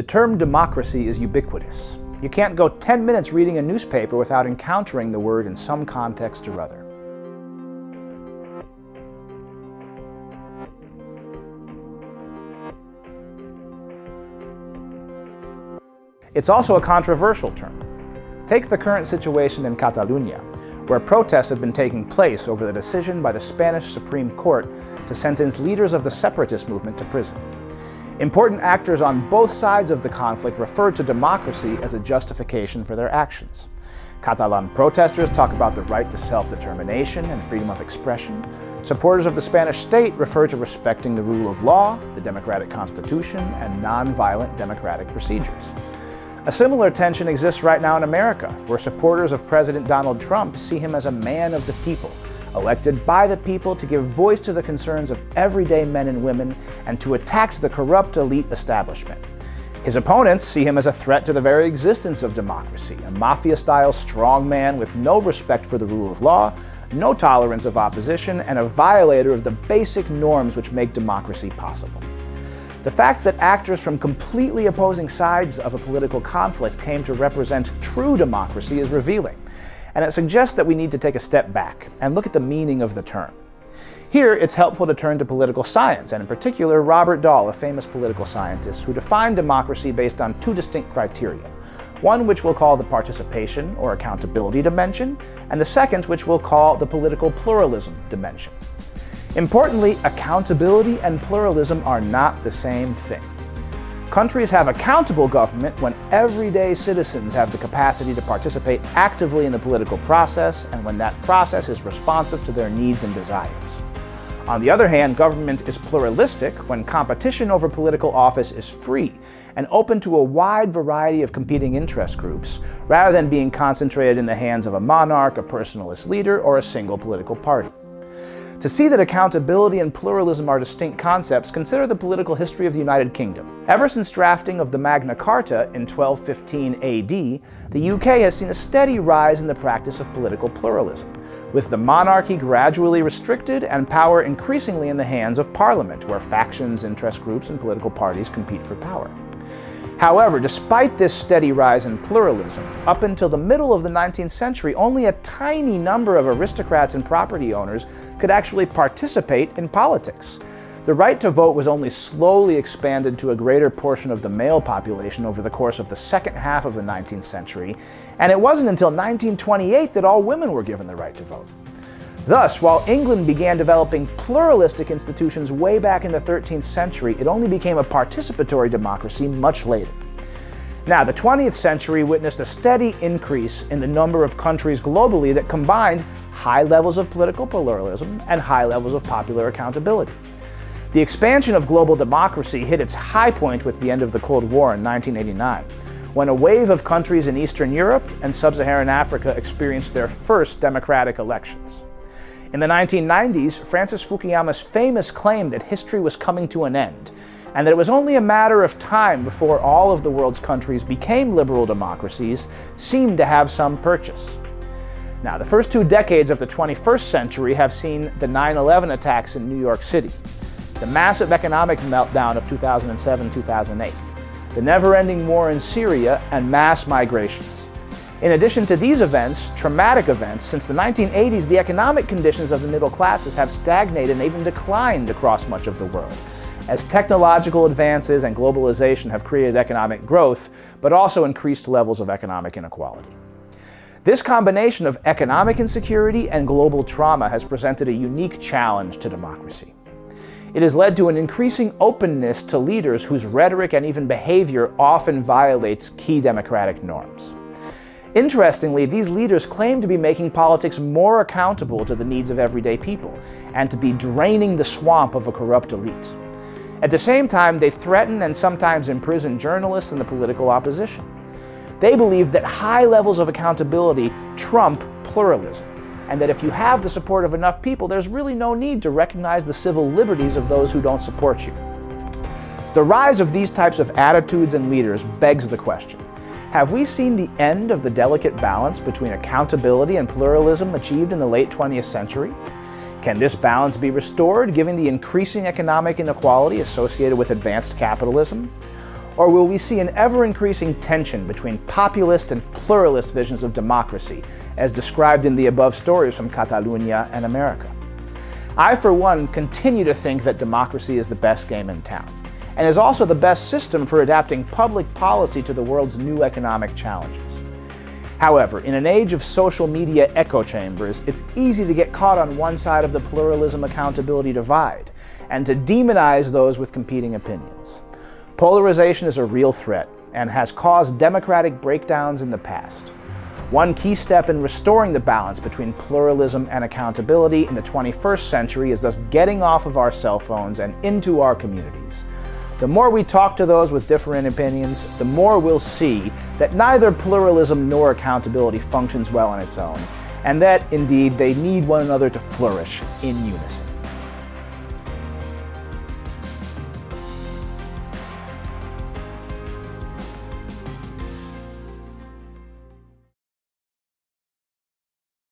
The term democracy is ubiquitous. You can't go 10 minutes reading a newspaper without encountering the word in some context or other. It's also a controversial term. Take the current situation in Catalonia, where protests have been taking place over the decision by the Spanish Supreme Court to sentence leaders of the separatist movement to prison. Important actors on both sides of the conflict refer to democracy as a justification for their actions. Catalan protesters talk about the right to self-determination and freedom of expression. Supporters of the Spanish state refer to respecting the rule of law, the democratic constitution, and non-violent democratic procedures. A similar tension exists right now in America, where supporters of President Donald Trump see him as a man of the people, elected by the people to give voice to the concerns of everyday men and women and to attack the corrupt elite establishment. His opponents see him as a threat to the very existence of democracy, a mafia-style strongman with no respect for the rule of law, no tolerance of opposition, and a violator of the basic norms which make democracy possible. The fact that actors from completely opposing sides of a political conflict came to represent true democracy is revealing, and it suggests that we need to take a step back and look at the meaning of the term. Here, it's helpful to turn to political science, and in particular, Robert Dahl, a famous political scientist, who defined democracy based on two distinct criteria. One which we'll call the participation or accountability dimension, and the second which we'll call the political pluralism dimension. Importantly, accountability and pluralism are not the same thing. Countries have accountable government when everyday citizens have the capacity to participate actively in the political process and when that process is responsive to their needs and desires. On the other hand, government is pluralistic when competition over political office is free and open to a wide variety of competing interest groups, rather than being concentrated in the hands of a monarch, a personalist leader, or a single political party. To see that accountability and pluralism are distinct concepts, consider the political history of the United Kingdom. Ever since drafting of the Magna Carta in 1215 AD, the UK has seen a steady rise in the practice of political pluralism, with the monarchy gradually restricted and power increasingly in the hands of Parliament, where factions, interest groups, and political parties compete for power. However, despite this steady rise in pluralism, up until the middle of the 19th century, only a tiny number of aristocrats and property owners could actually participate in politics. The right to vote was only slowly expanded to a greater portion of the male population over the course of the second half of the 19th century, and it wasn't until 1928 that all women were given the right to vote. Thus, while England began developing pluralistic institutions way back in the 13th century, it only became a participatory democracy much later. Now, the 20th century witnessed a steady increase in the number of countries globally that combined high levels of political pluralism and high levels of popular accountability. The expansion of global democracy hit its high point with the end of the Cold War in 1989, when a wave of countries in Eastern Europe and Sub-Saharan Africa experienced their first democratic elections. In the 1990s, Francis Fukuyama's famous claim that history was coming to an end, and that it was only a matter of time before all of the world's countries became liberal democracies, seemed to have some purchase. Now, the first 2 decades of the 21st century have seen the 9/11 attacks in New York City, the massive economic meltdown of 2007-2008, the never-ending war in Syria, and mass migrations. In addition to these events, traumatic events, since the 1980s, the economic conditions of the middle classes have stagnated and even declined across much of the world, as technological advances and globalization have created economic growth, but also increased levels of economic inequality. This combination of economic insecurity and global trauma has presented a unique challenge to democracy. It has led to an increasing openness to leaders whose rhetoric and even behavior often violates key democratic norms. Interestingly, these leaders claim to be making politics more accountable to the needs of everyday people, and to be draining the swamp of a corrupt elite. At the same time, they threaten and sometimes imprison journalists and the political opposition. They believe that high levels of accountability trump pluralism, and that if you have the support of enough people, there's really no need to recognize the civil liberties of those who don't support you. The rise of these types of attitudes and leaders begs the question: have we seen the end of the delicate balance between accountability and pluralism achieved in the late 20th century? Can this balance be restored given the increasing economic inequality associated with advanced capitalism? Or will we see an ever-increasing tension between populist and pluralist visions of democracy, as described in the above stories from Catalonia and America? I, for one, continue to think that democracy is the best game in town, and is also the best system for adapting public policy to the world's new economic challenges. However, in an age of social media echo chambers, it's easy to get caught on one side of the pluralism-accountability divide, and to demonize those with competing opinions. Polarization is a real threat, and has caused democratic breakdowns in the past. One key step in restoring the balance between pluralism and accountability in the 21st century is thus getting off of our cell phones and into our communities. The more we talk to those with different opinions, the more we'll see that neither pluralism nor accountability functions well on its own, and that, indeed, they need one another to flourish in unison.